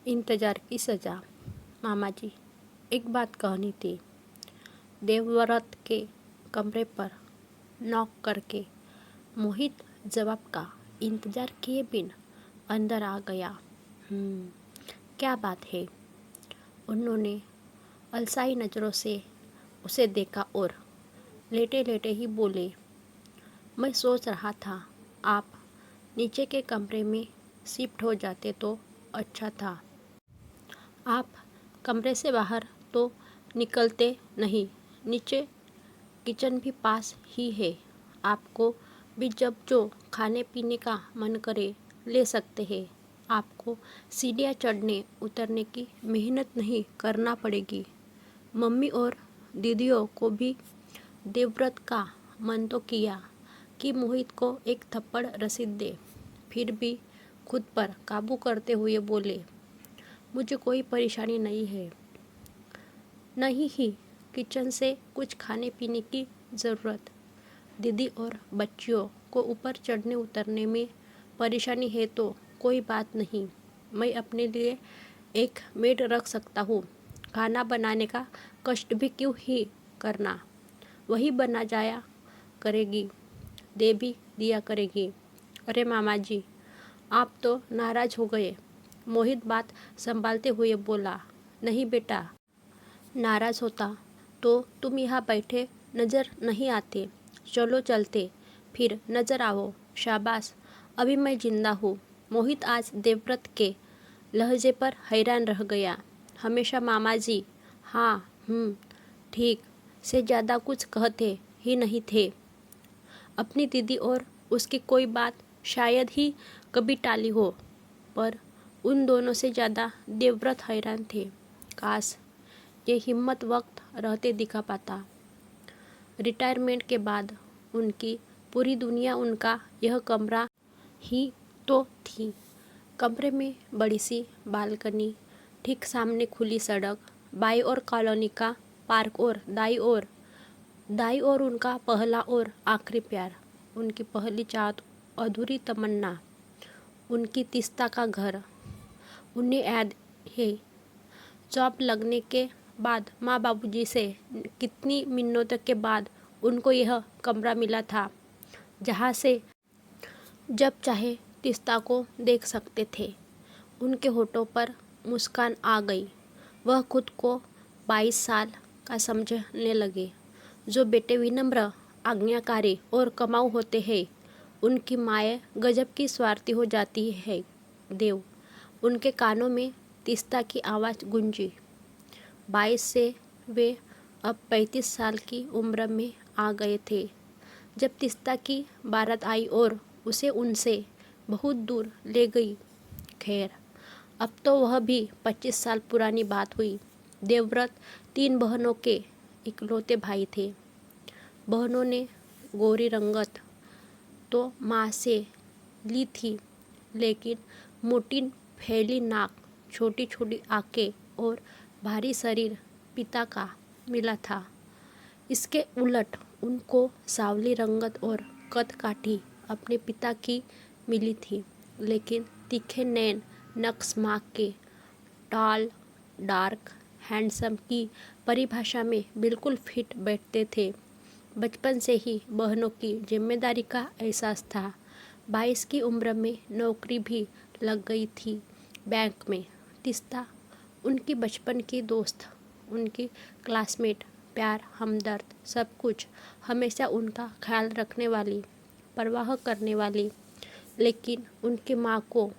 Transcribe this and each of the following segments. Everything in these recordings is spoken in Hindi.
इंतजार की सज़ा। मामा जी, एक बात कहनी थी। देवव्रत के कमरे पर नॉक करके मोहित जवाब का इंतजार किए बिन अंदर आ गया। क्या बात है? उन्होंने अलसाई नज़रों से उसे देखा और लेटे लेटे ही बोले, मैं सोच रहा था आप नीचे के कमरे में शिफ्ट हो जाते तो अच्छा था। आप कमरे से बाहर तो निकलते नहीं, नीचे किचन भी पास ही है। आपको भी जब जो खाने पीने का मन करे ले सकते हैं। आपको सीढ़ियाँ चढ़ने उतरने की मेहनत नहीं करना पड़ेगी। मम्मी और दीदियों को भी देवव्रत का मन तो किया कि मोहित को एक थप्पड़ रसीद दे, फिर भी खुद पर काबू करते हुए बोले, मुझे कोई परेशानी नहीं है। नहीं ही किचन से कुछ खाने पीने की ज़रूरत। दीदी और बच्चियों को ऊपर चढ़ने उतरने में परेशानी है तो कोई बात नहीं, मैं अपने लिए एक मेड रख सकता हूँ। खाना बनाने का कष्ट भी क्यों ही करना, वही बना जाया करेगी, दे भी दिया करेगी। अरे मामा जी, आप तो नाराज़ हो गए। मोहित बात संभालते हुए बोला, नहीं बेटा, नाराज़ होता तो तुम यहाँ बैठे नज़र नहीं आते। चलो चलते, फिर नज़र आओ। शाबाश, अभी मैं जिंदा हूँ। मोहित आज देवव्रत के लहजे पर हैरान रह गया। हमेशा मामा जी हाँ ठीक से ज़्यादा कुछ कहते ही नहीं थे। अपनी दीदी और उसकी कोई बात शायद ही कभी टाली हो, पर उन दोनों से ज़्यादा देवव्रत हैरान थे। काश ये हिम्मत वक्त रहते दिखा पाता। रिटायरमेंट के बाद उनकी पूरी दुनिया उनका यह कमरा ही तो थी। कमरे में बड़ी सी बालकनी, ठीक सामने खुली सड़क, बाई और कॉलोनी का पार्क और दाई और उनका पहला और आखिरी प्यार, उनकी पहली चाहत, अधूरी तमन्ना, उनकी तिस्ता का घर। उन्हें याद है जॉब लगने के बाद माँ बाबूजी से कितनी मिन्नतों के बाद उनको यह कमरा मिला था, जहाँ से जब चाहे तिस्ता को देख सकते थे। उनके होठों पर मुस्कान आ गई। वह खुद को 22 साल का समझने लगे। जो बेटे विनम्र, आज्ञाकारी और कमाऊ होते हैं, उनकी माएँ गजब की स्वार्थी हो जाती है। देव, उनके कानों में तिस्ता की आवाज़ गूंजी। 22 से वे अब 35 साल की उम्र में आ गए थे जब तिस्ता की बारात आई और उसे उनसे बहुत दूर ले गई। खैर, अब तो वह भी 25 साल पुरानी बात हुई। देवव्रत 3 बहनों के इकलौते भाई थे। बहनों ने गोरी रंगत तो माँ से ली थी, लेकिन मोटी फैली नाक, छोटी छोटी आंखें और भारी शरीर पिता का मिला था। इसके उलट उनको सांवली रंगत और कद काठी अपने पिता की मिली थी, लेकिन तीखे नैन नक्श माँ के टॉल, डार्क, हैंडसम की परिभाषा में बिल्कुल फिट बैठते थे। बचपन से ही बहनों की जिम्मेदारी का एहसास था। 22 की उम्र में नौकरी भी लग गई थी बैंक में। तिस्ता उनकी बचपन की दोस्त, उनकी क्लासमेट, प्यार, हमदर्द, सब कुछ, हमेशा उनका ख्याल रखने वाली, परवाह करने वाली। लेकिन उनकी माँ को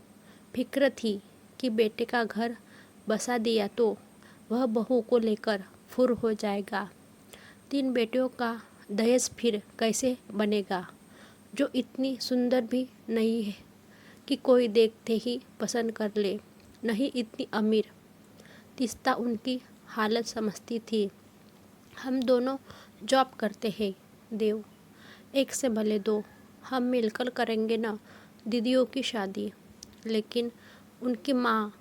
फिक्र थी कि बेटे का घर बसा दिया तो वह बहू को लेकर फुर हो जाएगा। 3 बेटियों का दहेज फिर कैसे बनेगा, जो इतनी सुंदर भी नहीं है कि कोई देखते ही पसंद कर ले, नहीं इतनी अमीर। तिस्ता उनकी हालत समझती थी। हम दोनों जॉब करते हैं देव, एक से भले 2, हम मिलकर करेंगे ना दीदियों की शादी। लेकिन उनकी माँ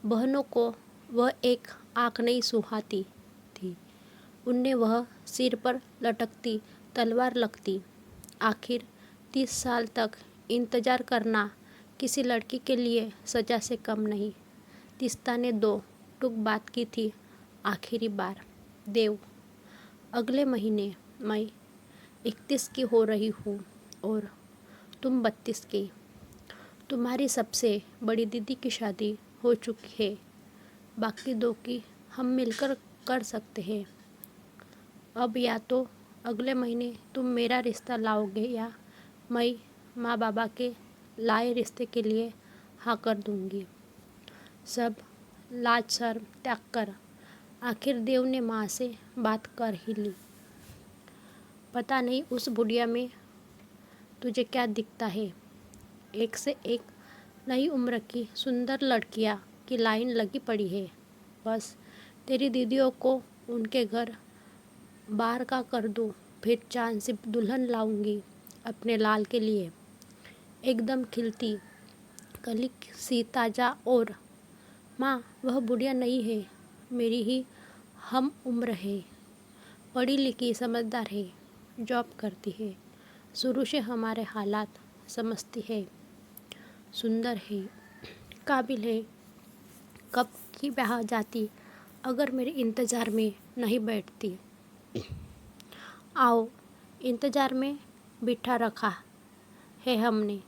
बहनों को वह एक आँख नहीं सुहाती थी। उन्हें वह सिर पर लटकती तलवार लगती। आखिर 30 साल तक इंतजार करना किसी लड़की के लिए सजा से कम नहीं। तीस्ता ने 2 टूक बात की थी आखिरी बार। देव, अगले महीने मैं 31 की हो रही हूँ और तुम 32 की। तुम्हारी सबसे बड़ी दीदी की शादी हो चुकी है, बाकी 2 की हम मिलकर कर सकते हैं। अब या तो अगले महीने तुम मेरा रिश्ता लाओगे या मैं माँ बाबा के लाए रिश्ते के लिए हाँ कर दूँगी। सब लाज शर्म त्याग कर आखिर देव ने माँ से बात कर ही ली। पता नहीं उस बुढ़िया में तुझे क्या दिखता है। एक से एक नई उम्र की सुंदर लड़कियाँ की लाइन लगी पड़ी है। बस तेरी दीदियों को उनके घर बाहर का कर दूँ, फिर चांद से दुल्हन लाऊंगी अपने लाल के लिए। एकदम खिलती कली सी ताजा। और माँ, वह बुढ़िया नहीं है, मेरी ही हम उम्र है, पढ़ी लिखी समझदार है, जॉब करती है, शुरू से हमारे हालात समझती है, सुंदर है, काबिल है। कब की ब्याह जाती अगर मेरे इंतज़ार में नहीं बैठती। आओ, इंतज़ार में बिठा रखा है हमने।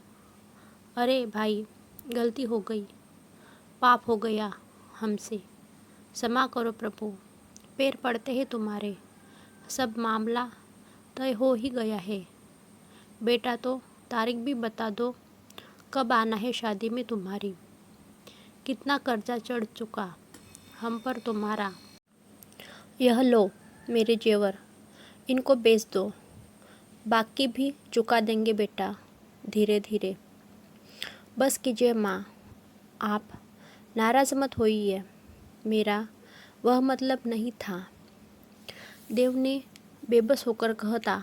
अरे भाई, गलती हो गई, पाप हो गया हमसे, क्षमा करो प्रभु, पैर पड़ते हैं तुम्हारे। सब मामला तय हो ही गया है। बेटा तो तारीख भी बता दो, कब आना है शादी में तुम्हारी। कितना कर्जा चढ़ चुका हम पर तुम्हारा। यह लो मेरे जेवर, इनको बेच दो, बाकी भी चुका देंगे बेटा धीरे धीरे। बस कीजिए माँ, आप नाराज़ मत होइए, मेरा वह मतलब नहीं था। देव ने बेबस होकर कहता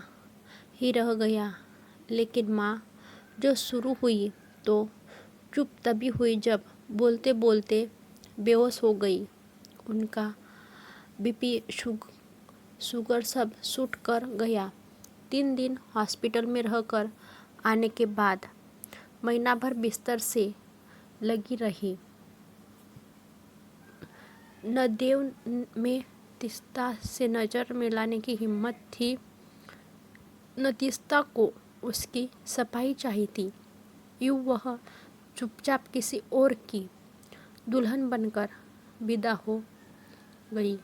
ही रह गया, लेकिन माँ जो शुरू हुई तो चुप तभी हुई जब बोलते बोलते बेहोश हो गई। उनका बीपी शुगर सब शूट कर गया। 3 दिन हॉस्पिटल में रहकर आने के बाद महीना भर बिस्तर से लगी रही। न देव में तीस्ता से नज़र मिलाने की हिम्मत थी, न तीस्ता को उसकी सफाई चाहिए थी। यूँ वह चुपचाप किसी और की दुल्हन बनकर विदा हो गई।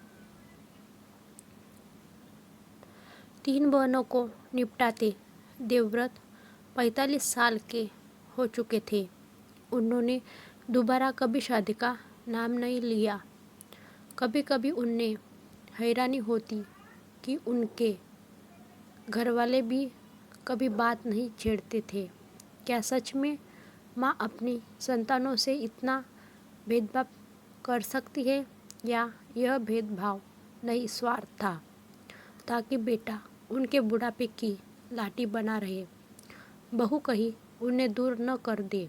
3 बहनों को निपटाते देवव्रत 45 साल के हो चुके थे। उन्होंने दोबारा कभी शादी का नाम नहीं लिया। कभी कभी उन्हें हैरानी होती कि उनके घरवाले भी कभी बात नहीं छेड़ते थे। क्या सच में माँ अपनी संतानों से इतना भेदभाव कर सकती है, या यह भेदभाव नहीं स्वार्थ था, ताकि बेटा उनके बुढ़ापे की लाठी बना रहे, बहू कहीं उन्हें दूर न कर दे।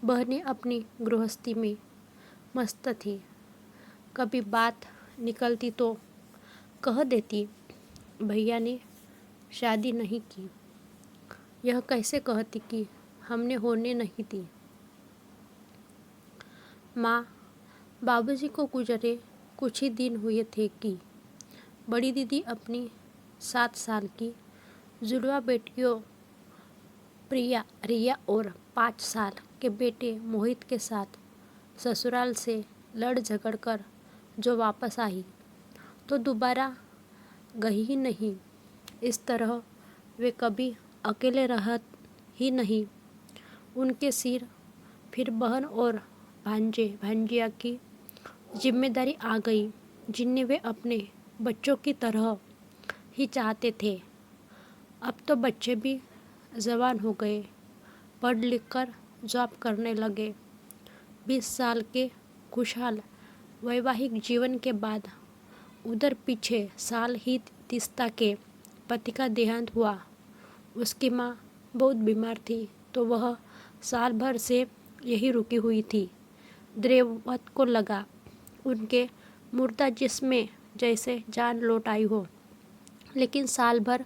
बहनें अपनी गृहस्थी में मस्त थी। कभी बात निकलती तो कह देती, भैया ने शादी नहीं की। यह कैसे कहती कि हमने होने नहीं दी। माँ, बाबूजी को गुजरे कुछ ही दिन हुए थे कि बड़ी दीदी अपनी 7 साल की जुड़वा बेटियों प्रिया, रिया और 5 साल के बेटे मोहित के साथ ससुराल से लड़ झगड़ कर जो वापस आई तो दोबारा गई ही नहीं। इस तरह वे कभी अकेले रह ही नहीं। उनके सिर फिर बहन और भांजे भांजिया की जिम्मेदारी आ गई, जिन्हें वे अपने बच्चों की तरह ही चाहते थे। अब तो बच्चे भी जवान हो गए, पढ़ लिख कर जॉब करने लगे। 20 साल के खुशहाल वैवाहिक जीवन के बाद उधर पीछे साल ही तीस्ता के पति का देहांत हुआ। उसकी माँ बहुत बीमार थी तो वह साल भर से यही रुकी हुई थी। देवव्रत को लगा उनके मुर्दा जिस्म जैसे जान लौट आई हो, लेकिन साल भर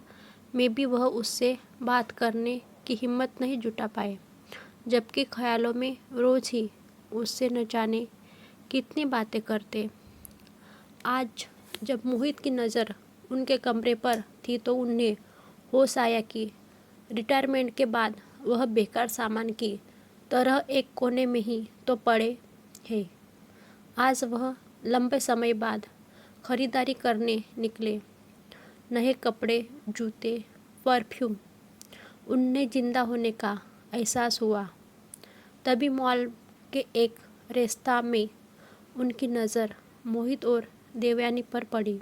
में भी वह उससे बात करने की हिम्मत नहीं जुटा पाए, जबकि ख्यालों में रोज ही उससे न जाने कितनी बातें करते। आज जब मोहित की नज़र उनके कमरे पर थी तो उन्हें होश आया कि रिटायरमेंट के बाद वह बेकार सामान की तरह एक कोने में ही तो पड़े हैं। आज वह लंबे समय बाद खरीदारी करने निकले। नए कपड़े, जूते, परफ्यूम, उनमें जिंदा होने का एहसास हुआ। तभी मॉल के एक रेस्तरां में उनकी नज़र मोहित और देवयानी पर पड़ी।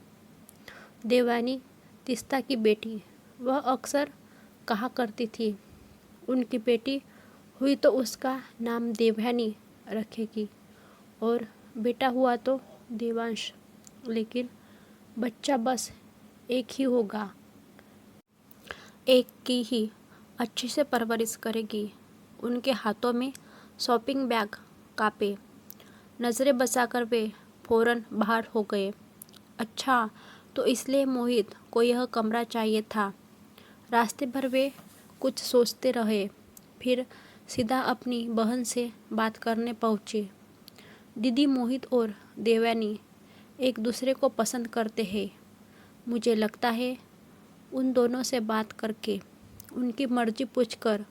देवयानी तीस्ता की बेटी, वह अक्सर कहा करती थी, उनकी बेटी हुई तो उसका नाम देवयानी रखेगी और बेटा हुआ तो देवांश, लेकिन बच्चा बस एक ही होगा। एक की ही अच्छे से परवरिश करेगी। उनके हाथों में शॉपिंग बैग कांपे। नज़रें बचाकर वे फौरन बाहर हो गए। अच्छा, तो इसलिए मोहित को यह कमरा चाहिए था। रास्ते भर वे कुछ सोचते रहे, फिर सीधा अपनी बहन से बात करने पहुँचे। दीदी, मोहित और देवयानी एक दूसरे को पसंद करते हैं। मुझे लगता है उन दोनों से बात करके उनकी मर्जी पूछकर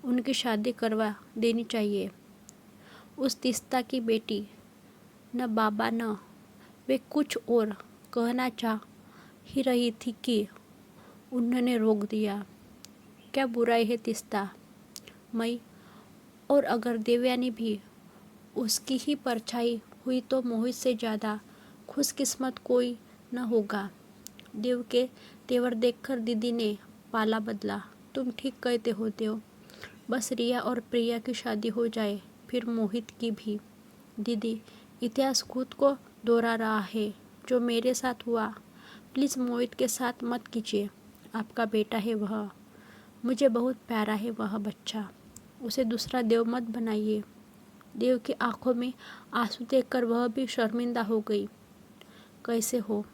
उनकी शादी करवा देनी चाहिए। उस तीस्ता की बेटी न बाबा न वे कुछ और कहना चाह ही रही थी कि उन्होंने रोक दिया। क्या बुराई है तीस्ता? मैं और अगर देवयानी भी उसकी ही परछाई हुई तो मोहित से ज़्यादा खुशकिस्मत कोई न होगा। देव के तेवर देखकर दीदी ने पाला बदला। तुम ठीक कहते हो देव, बस रिया और प्रिया की शादी हो जाए, फिर मोहित की भी। दीदी, इतिहास खुद को दोहरा रहा है। जो मेरे साथ हुआ, प्लीज़ मोहित के साथ मत कीजिए। आपका बेटा है वह, मुझे बहुत प्यारा है वह बच्चा। उसे दूसरा देव मत बनाइए। देव की आंखों में आंसू देखकर वह भी शर्मिंदा हो गई। कैसे हो?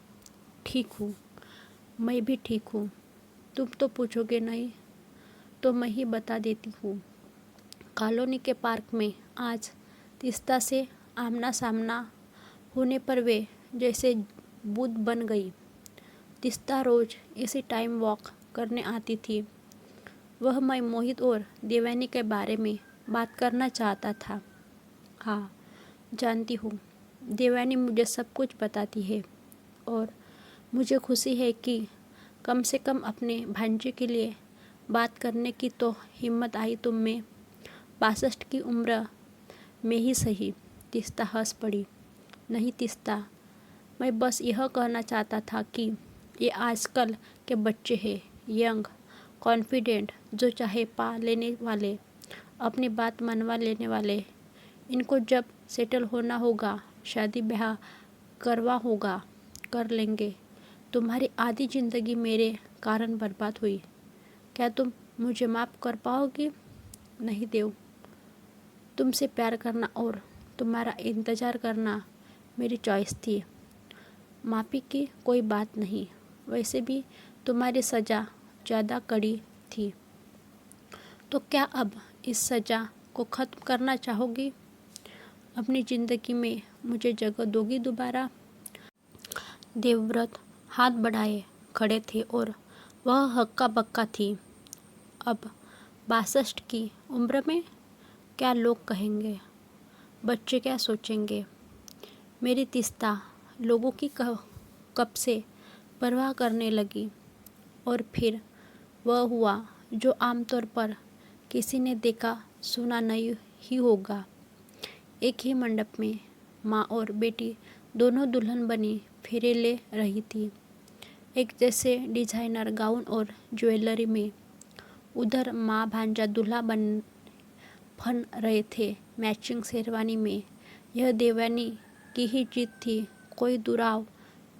ठीक हूँ, मैं भी ठीक हूँ। तुम तो पूछोगे नहीं तो मैं ही बता देती हूँ। कॉलोनी के पार्क में आज तीस्ता से आमना सामना होने पर वे जैसे भूत बन गई। तीस्ता रोज इसी टाइम वॉक करने आती थी। वह मैं मोहित और देवयानी के बारे में बात करना चाहता था। हाँ, जानती हूँ, देवयानी मुझे सब कुछ बताती है और मुझे खुशी है कि कम से कम अपने भांजे के लिए बात करने की तो हिम्मत आई तुम में। 62 की उम्र में ही सही। तीस्ता हंस पड़ी। नहीं तीस्ता, मैं बस यह कहना चाहता था कि ये आजकल के बच्चे हैं, यंग, कॉन्फिडेंट, जो चाहे पा लेने वाले, अपनी बात मनवा लेने वाले। इनको जब सेटल होना होगा, शादी ब्याह करवा होगा, कर लेंगे। तुम्हारी आधी जिंदगी मेरे कारण बर्बाद हुई। क्या तुम मुझे माफ़ कर पाओगी? नहीं देव, तुमसे प्यार करना और तुम्हारा इंतज़ार करना मेरी चॉइस थी। माफ़ी की कोई बात नहीं। वैसे भी तुम्हारी सज़ा ज़्यादा कड़ी थी, तो क्या अब इस सज़ा को ख़त्म करना चाहोगी? अपनी ज़िंदगी में मुझे जगह दोगी दोबारा? देवव्रत हाथ बढ़ाए खड़े थे और वह हक्का बक्का थी। अब 62 की उम्र में क्या लोग कहेंगे, बच्चे क्या सोचेंगे? मेरी तीस्ता लोगों की कब से परवाह करने लगी। और फिर वह हुआ जो आमतौर पर किसी ने देखा सुना नहीं ही होगा। एक ही मंडप में माँ और बेटी दोनों दुल्हन बनी फेरे ले रही थी। एक जैसे डिजाइनर गाउन और ज्वेलरी में। उधर माँ भांजा दूल्हा बन रहे थे मैचिंग शेरवानी में। यह देवयानी की ही जीत थी। कोई दुराव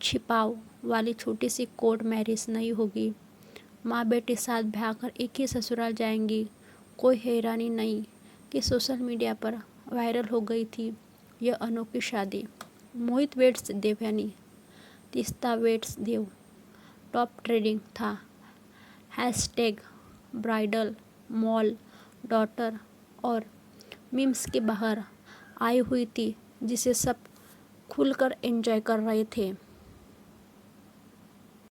छिपाव वाली छोटी सी कोर्ट मैरिज नहीं होगी। माँ बेटी साथ ब्याह कर एक ही ससुराल जाएंगी। कोई हैरानी नहीं कि सोशल मीडिया पर वायरल हो गई थी यह अनोखी शादी। मोहित वेट्स देवयानी, तीस्ता वेट्स देव टॉप ट्रेंडिंग था। हैशटैग ब्राइडल मॉल डॉटर और मीम्स के बाहर आई हुई थी जिसे सब खुलकर एंजॉय कर रहे थे।